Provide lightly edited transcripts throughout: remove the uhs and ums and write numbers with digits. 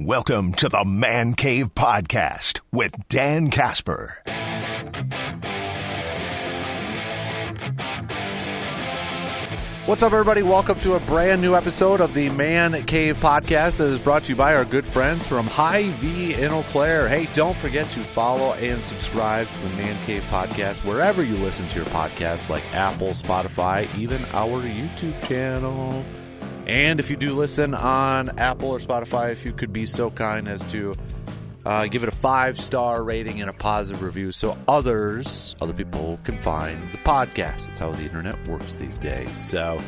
Welcome to the Man Cave Podcast with Dan Casper. What's up, everybody? Welcome to a brand new episode of the Man Cave Podcast that is brought to you by our good friends from Hy-Vee in Eau Claire. Hey, don't forget to follow and subscribe to the Man Cave Podcast wherever you listen to your podcasts, like Apple, Spotify, even our YouTube channel. And if you do listen on Apple or Spotify, if you could be so kind as to give it a 5-star rating and a positive review so other people can find the podcast. That's how the internet works these days. So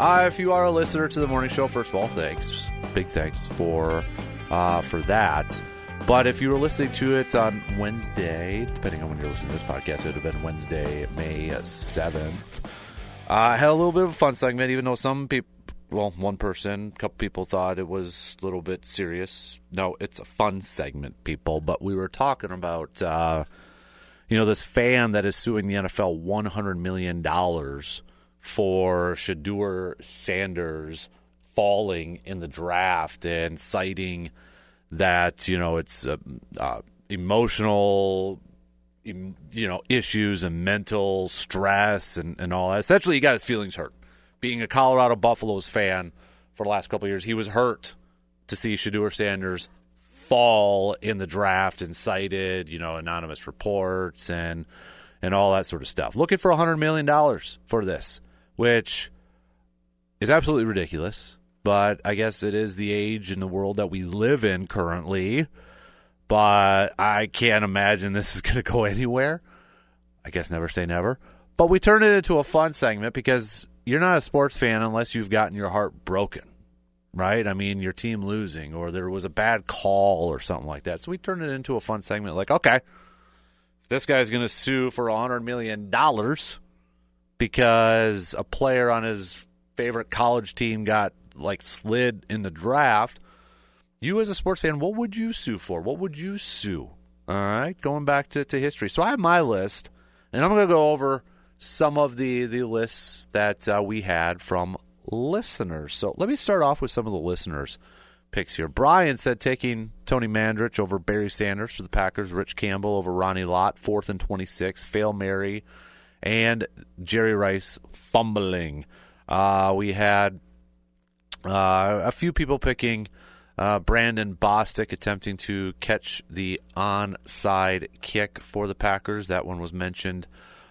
if you are a listener to the morning show, first of all, thanks. Big thanks for that. But if you were listening to it on Wednesday, depending on when you're listening to this podcast, it would have been Wednesday, May 7th. I had a little bit of a fun segment, even though some people, one person, a couple people thought it was a little bit serious. No, it's a fun segment, people. But we were talking about, this fan that is suing the NFL $100 million for Shedeur Sanders falling in the draft and citing that, it's emotional, issues and mental stress and all that. Essentially, he got his feelings hurt. Being a Colorado Buffaloes fan for the last couple of years, he was hurt to see Shedeur Sanders fall in the draft and cited, anonymous reports and all that sort of stuff. Looking for $100 million for this, which is absolutely ridiculous. But I guess it is the age in the world that we live in currently. But I can't imagine this is going to go anywhere. I guess never say never. But we turned it into a fun segment because you're not a sports fan unless you've gotten your heart broken, right? I mean, your team losing or there was a bad call or something like that. So we turned it into a fun segment like, okay, this guy's going to sue for $100 million because a player on his favorite college team got, slid in the draft. You as a sports fan, what would you sue for? What would you sue? All right, going back to history. So I have my list, and I'm going to go over some of the lists that we had from listeners. So let me start off with some of the listeners' picks here. Brian said taking Tony Mandrich over Barry Sanders for the Packers, Rich Campbell over Ronnie Lott, 4th and 26, Fail Mary, and Jerry Rice fumbling. We had a few people picking Brandon Bostic attempting to catch the onside kick for the Packers. That one was mentioned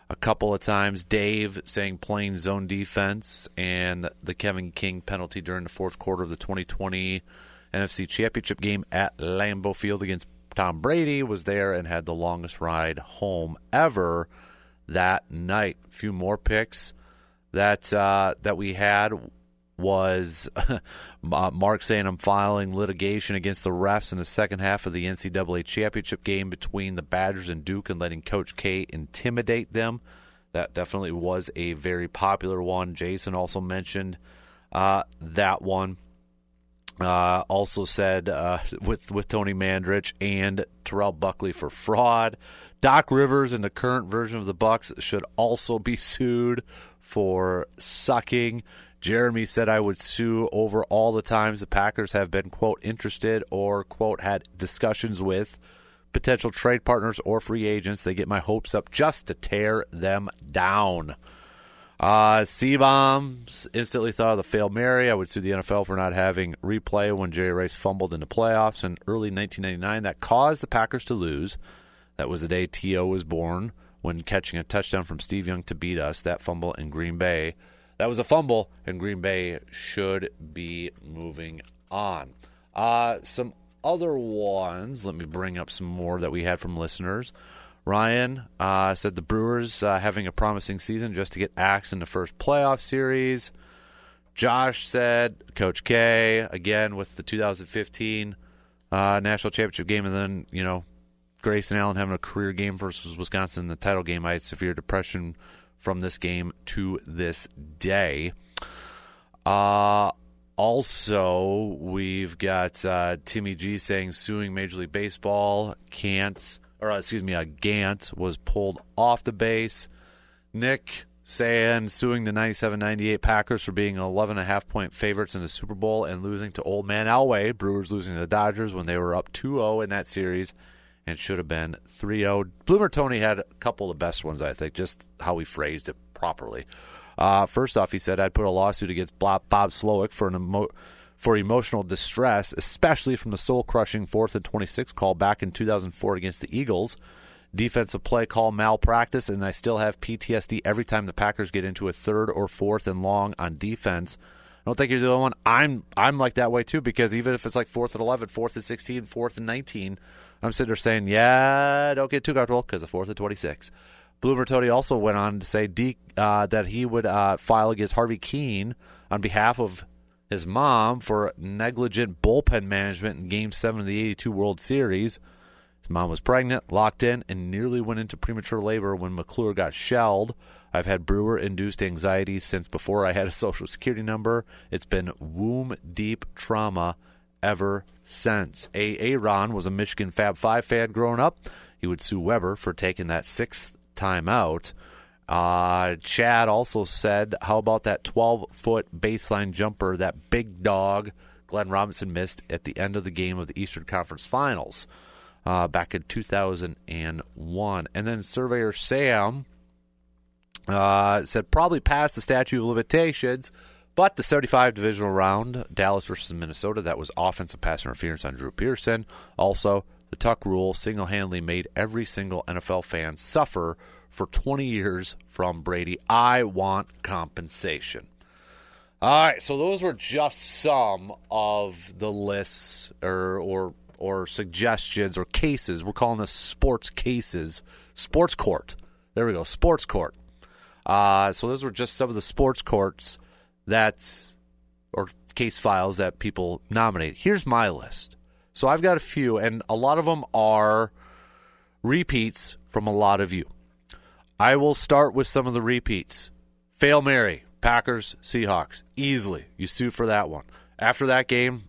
a couple of times. Dave saying playing zone defense and the Kevin King penalty during the fourth quarter of the 2020 NFC Championship game at Lambeau Field against Tom Brady was there and had the longest ride home ever that night. A few more picks that we had was Mark saying I'm filing litigation against the refs in the second half of the NCAA championship game between the Badgers and Duke and letting Coach K intimidate them. That definitely was a very popular one. Jason also mentioned that one. Also said with Tony Mandrich and Terrell Buckley for fraud. Doc Rivers in the current version of the Bucks should also be sued for sucking. Jeremy said I would sue over all the times the Packers have been, quote, interested or, quote, had discussions with potential trade partners or free agents. They get my hopes up just to tear them down. C-Bombs instantly thought of the failed Mary. I would sue the NFL for not having replay when Jerry Rice fumbled in the playoffs in early 1999. That caused the Packers to lose. That was the day T.O. was born when catching a touchdown from Steve Young to beat us. That fumble in Green Bay. That was a fumble, and Green Bay should be moving on. Some other ones. Let me bring up some more that we had from listeners. Ryan said the Brewers having a promising season just to get axed in the first playoff series. Josh said Coach K, again, with the 2015 national championship game, and then, Grayson Allen having a career game versus Wisconsin in the title game. I had severe depression from this game to this day. Also, we've got Timmy G saying suing Major League Baseball. Gant was pulled off the base. Nick suing the 97-98 Packers for being 11.5-point favorites in the Super Bowl and losing to Old Man Elway. Brewers losing to the Dodgers when they were up 2-0 in that series and should have been 3-0. Bloomer Tony had a couple of the best ones, I think, just how he phrased it properly. First off, he said, I'd put a lawsuit against Bob Slowick for emotional distress, especially from the soul-crushing 4th and 26 call back in 2004 against the Eagles. Defensive play call malpractice, and I still have PTSD every time the Packers get into a 3rd or 4th and long on defense. I don't think you're the only one. I'm like that way too, because even if it's like 4th and 11, 4th and 16, 4th and 19, I'm sitting there saying, yeah, don't get too comfortable because of 4th and 26. Bloomer Tony also went on to say that he would file against Harvey Keene on behalf of his mom for negligent bullpen management in Game 7 of the 82 World Series. His mom was pregnant, locked in, and nearly went into premature labor when McClure got shelled. I've had Brewer-induced anxiety since before I had a Social Security number. It's been womb-deep trauma ever since. Aaron was a Michigan Fab 5 fan growing up. He would sue Weber for taking that 6th time out. Chad also said, how about that 12-foot baseline jumper, that big dog Glenn Robinson missed at the end of the game of the Eastern Conference Finals back in 2001. And then Surveyor Sam said probably passed the statute of limitations, but the 75 divisional round, Dallas versus Minnesota, that was offensive pass interference on Drew Pearson. Also, the Tuck rule single-handedly made every single NFL fan suffer for 20 years from Brady. I want compensation. All right, so those were just some of the lists or suggestions or cases. We're calling this sports cases. Sports court. There we go, sports court. So those were just some of the sports courts or case files that people nominate. Here's my list. So I've got a few, and a lot of them are repeats from a lot of you. I will start with some of the repeats. Fail Mary, Packers, Seahawks. Easily. You sued for that one. After that game,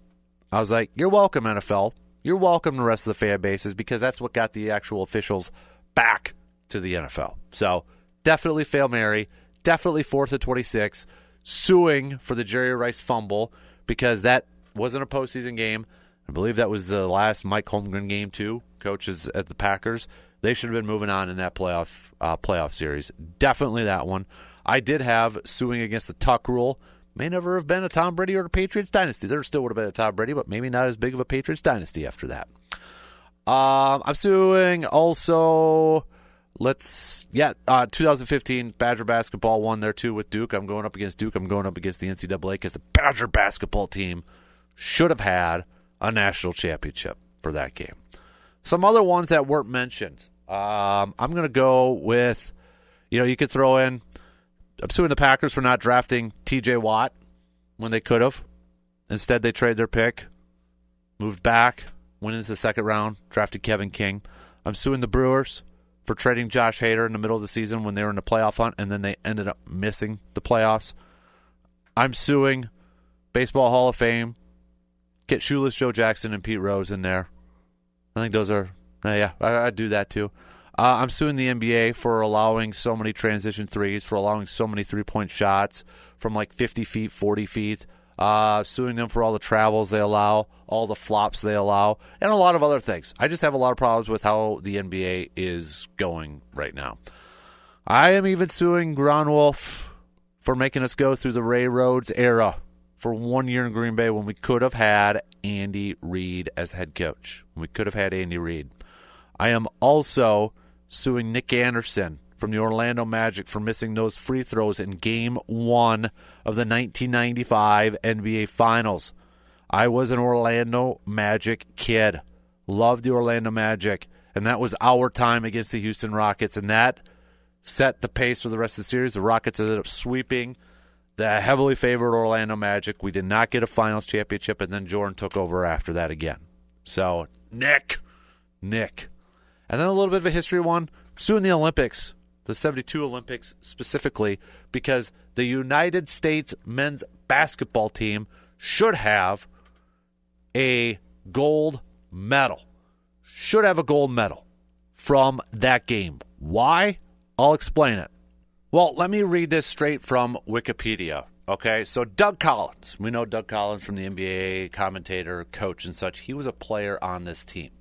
I was like, you're welcome, NFL. You're welcome, the rest of the fan bases, because that's what got the actual officials back to the NFL. So definitely Fail Mary. Definitely 4th and 26. Suing for the Jerry Rice fumble, because that wasn't a postseason game. I believe that was the last Mike Holmgren game, too, coaches at the Packers. They should have been moving on in that playoff series. Definitely that one. I did have suing against the Tuck rule. May never have been a Tom Brady or a Patriots dynasty. There still would have been a Tom Brady, but maybe not as big of a Patriots dynasty after that. I'm suing also, 2015 Badger basketball won there too with Duke. I'm going up against Duke. I'm going up against the NCAA because the Badger basketball team should have had a national championship for that game. Some other ones that weren't mentioned. I'm going to go with, you could throw in, I'm suing the Packers for not drafting T.J. Watt when they could have. Instead, they traded their pick, moved back, went into the second round, drafted Kevin King. I'm suing the Brewers for trading Josh Hader in the middle of the season when they were in the playoff hunt, and then they ended up missing the playoffs. I'm suing Baseball Hall of Fame. Get Shoeless Joe Jackson and Pete Rose in there. I think those are, I'd do that too. I'm suing the NBA for allowing so many transition threes, for allowing so many three-point shots from like 50 feet, 40 feet. Suing them for all the travels they allow, all the flops they allow, and a lot of other things. I just have a lot of problems with how the NBA is going right now. I am even suing Ground Wolf for making us go through the Ray Rhodes era for 1 year in Green Bay when we could have had Andy Reid as head coach. We could have had Andy Reid. I am also suing Nick Anderson from the Orlando Magic for missing those free throws in Game 1 of the 1995 NBA Finals. I was an Orlando Magic kid. Loved the Orlando Magic, and that was our time against the Houston Rockets, and that set the pace for the rest of the series. The Rockets ended up sweeping the heavily favored Orlando Magic. We did not get a finals championship, and then Jordan took over after that again. So, Nick. And then a little bit of a history one. Suing the Olympics, the 72 Olympics specifically, because the United States men's basketball team should have a gold medal. Should have a gold medal from that game. Why? I'll explain it. Well, let me read this straight from Wikipedia. Okay, so Doug Collins. We know Doug Collins from the NBA, commentator, coach, and such. He was a player on this team.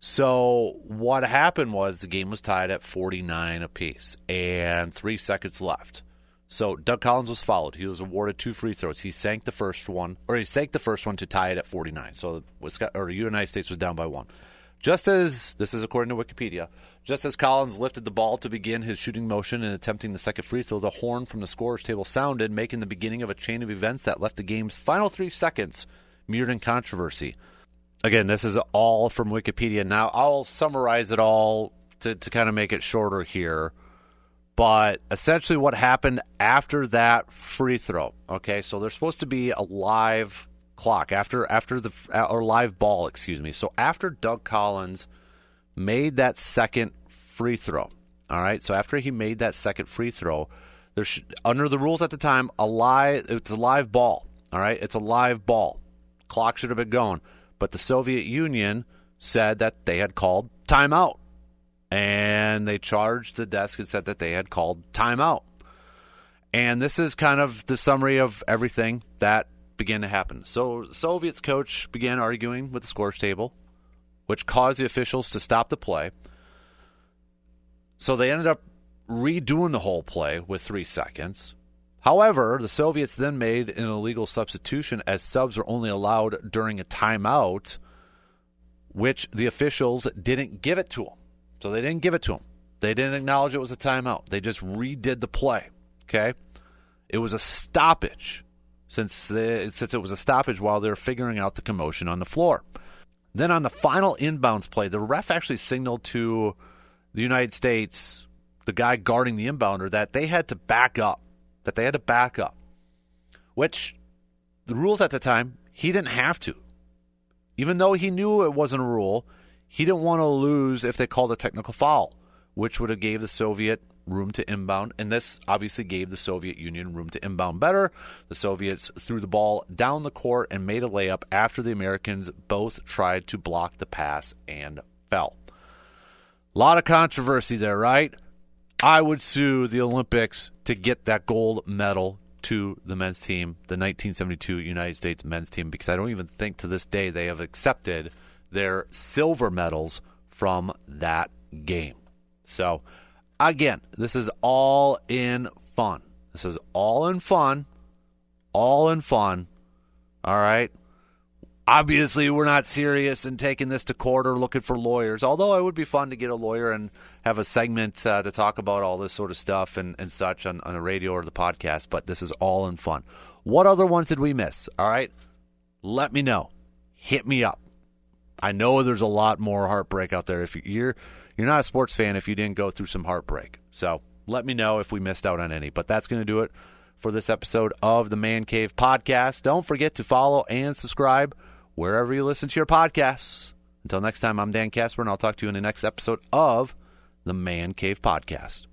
So what happened was the game was tied at 49 apiece and 3 seconds left. So Doug Collins was fouled. He was awarded 2 free throws. He sank the first one to tie it at 49. So the United States was down by 1. Just as, this is according to Wikipedia, just as Collins lifted the ball to begin his shooting motion and attempting the second free throw, the horn from the scorer's table sounded, making the beginning of a chain of events that left the game's final 3 seconds mired in controversy. Again, this is all from Wikipedia. Now, I'll summarize it all to kind of make it shorter here. But essentially what happened after that free throw, okay, so there's supposed to be a live clock or live ball, excuse me. So after Doug Collins made that second free throw, all right, so after he made that second free throw, under the rules at the time, it's a live ball, all right, it's a live ball. Clock should have been going. But the Soviet Union said that they had called timeout. And they charged the desk and said that they had called timeout. And this is kind of the summary of everything that began to happen. So the Soviets coach began arguing with the scores table, which caused the officials to stop the play. So they ended up redoing the whole play with 3 seconds. However, the Soviets then made an illegal substitution as subs were only allowed during a timeout, which the officials didn't give it to them. So they didn't give it to them. They didn't acknowledge it was a timeout. They just redid the play, okay? It was a stoppage since it was a stoppage while they were figuring out the commotion on the floor. Then on the final inbounds play, the ref actually signaled to the United States, the guy guarding the inbounder, that they had to back up. Which the rules at the time, he didn't have to. Even though he knew it wasn't a rule, he didn't want to lose if they called a technical foul, which would have gave the Soviet room to inbound, and this obviously gave the Soviet Union room to inbound better. The Soviets threw the ball down the court and made a layup after the Americans both tried to block the pass and fell. A lot of controversy there, right? I would sue the Olympics to get that gold medal to the men's team, the 1972 United States men's team, because I don't even think to this day they have accepted their silver medals from that game. So, again, this is all in fun. All right? Obviously, we're not serious in taking this to court or looking for lawyers, although it would be fun to get a lawyer and have a segment to talk about all this sort of stuff and such on the radio or the podcast, but this is all in fun. What other ones did we miss? All right? Let me know. Hit me up. I know there's a lot more heartbreak out there. If you're not a sports fan if you didn't go through some heartbreak. So let me know if we missed out on any. But that's going to do it for this episode of the Man Cave Podcast. Don't forget to follow and subscribe wherever you listen to your podcasts. Until next time, I'm Dan Casper, and I'll talk to you in the next episode of the Man Cave Podcast.